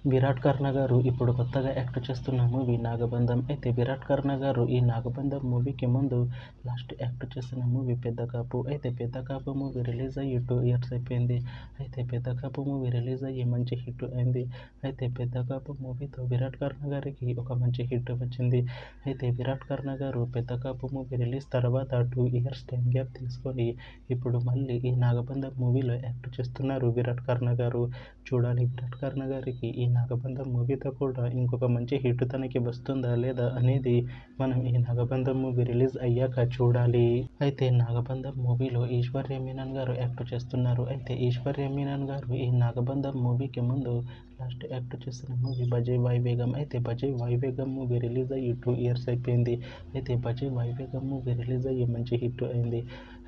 విరాట్ కర్ణ గారు ఇప్పుడు కొత్తగా యాక్ట్ చేస్తున్న మూవీ నాగబంధం. అయితే విరాట్ కర్ణ గారు ఈ నాగబంధం మూవీకి ముందు లాస్ట్ యాక్ట్ చేసిన మూవీ పెద్ద కాపు. అయితే పెద్ద కాపు మూవీ రిలీజ్ అయ్యి 2 ఇయర్స్ అయిపోయింది. అయితే పెద్ద కాపు మూవీ రిలీజ్ అయ్యి మంచి హిట్ అయింది. అయితే పెద్ద కాపు మూవీతో విరాట్ కర్ణ గారికి ఒక మంచి హిట్ వచ్చింది. అయితే విరాట్ కర్ణ గారు పెద్ద కాపు మూవీ రిలీజ్ తర్వాత 2 ఇయర్స్ టైం గ్యాప్ తీసుకొని ఇప్పుడు మళ్ళీ ఈ నాగబంధం మూవీలో యాక్ట్ చేస్తున్నారు విరాట్ కర్ణ గారు. చూడాలి విరాట్ కర్ణ గారికి ఈ నాగబంధం మూవీతో కూడా ఇంకొక మంచి హిట్ తనకి వస్తుందా లేదా అనేది మనం ఈ నాగబంధం మూవీ రిలీజ్ అయ్యాక చూడాలి. అయితే నాగబంధం మూవీలో ఈశ్వర్య మీనన్ గారు యాక్ట్ చేస్తున్నారు. అయితే ఈశ్వర్య మీనన్ గారు ఈ నాగబంధం మూవీకి ముందు లాస్ట్ యాక్ట్ చేసిన మూవీ బజే వాయువేగం. అయితే బజే వాయువేగం మూవీ రిలీజ్ అయ్యి 2 ఇయర్స్ అయిపోయింది. అయితే బజే వాయువేగం మూవీ రిలీజ్ అయ్యి మంచి హిట్ అయింది.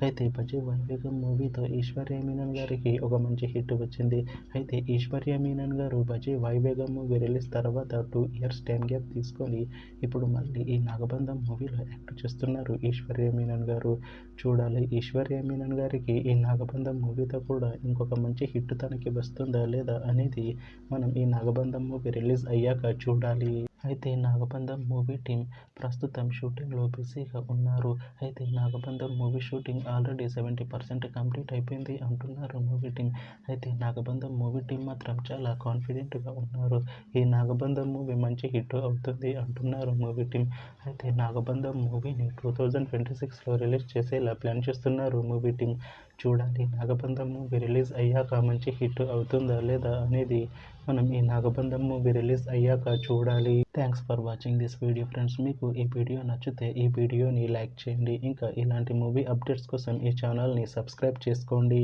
అయితే బజే వాయువేగం మూవీతో ఈశ్వర్య మీనన్ గారికి ఒక మంచి హిట్ వచ్చింది. అయితే ఈశ్వర్య మీనన్ గారు బజే వాయువేగం మూవీ రిలీజ్ తర్వాత 2 ఇయర్స్ టైం గ్యాప్ తీసుకొని ఇప్పుడు మళ్ళీ ఈ నాగబంధం మూవీలో యాక్ట్ చేస్తున్నారు ఈశ్వర్య మీనన్ గారు. చూడాలి ఈశ్వర్య మీనన్ గారికి ఈ నాగబంధం మూవీతో కూడా ఇంకొక మంచి హిట్ తనకి వస్తుందా లేదా అనేది మనం ఈ నాగబంధం మూవీ రిలీజ్ అయ్యాక చూడాలి. అయితే నాగబంధం మూవీ టీం ప్రస్తుతం షూటింగ్లో బిజీగా ఉన్నారు. అయితే నాగబంధం మూవీ షూటింగ్ ఆల్రెడీ 70% కంప్లీట్ అయిపోయింది అంటున్నారు మూవీ టీం. అయితే నాగబంధం మూవీ టీం మాత్రం చాలా కాన్ఫిడెంట్గా ఉన్నారు. ఈ నాగబంధం మూవీ మంచి హిట్ అవుతుంది అంటున్నారు మూవీ టీం. అయితే నాగబంధం మూవీని 2026లో రిలీజ్ చేసేలా ప్లాన్ చేస్తున్నారు మూవీ టీం. చూడాలి నాగబంధం మూవీ రిలీజ్ అయ్యాక మంచి హిట్ అవుతుందా లేదా అనేది మనం ఈ నాగబంధం మూవీ రిలీజ్ అయ్యాక చూడాలి. Thanks for watching this video friends. మీకు ఈ వీడియో నచ్చితే ఈ వీడియోని లైక్ చేయండి. ఇంకా ఇలాంటి మూవీ అప్డేట్స్ కోసం ఈ ఛానల్ని సబ్స్క్రైబ్ చేసుకోండి.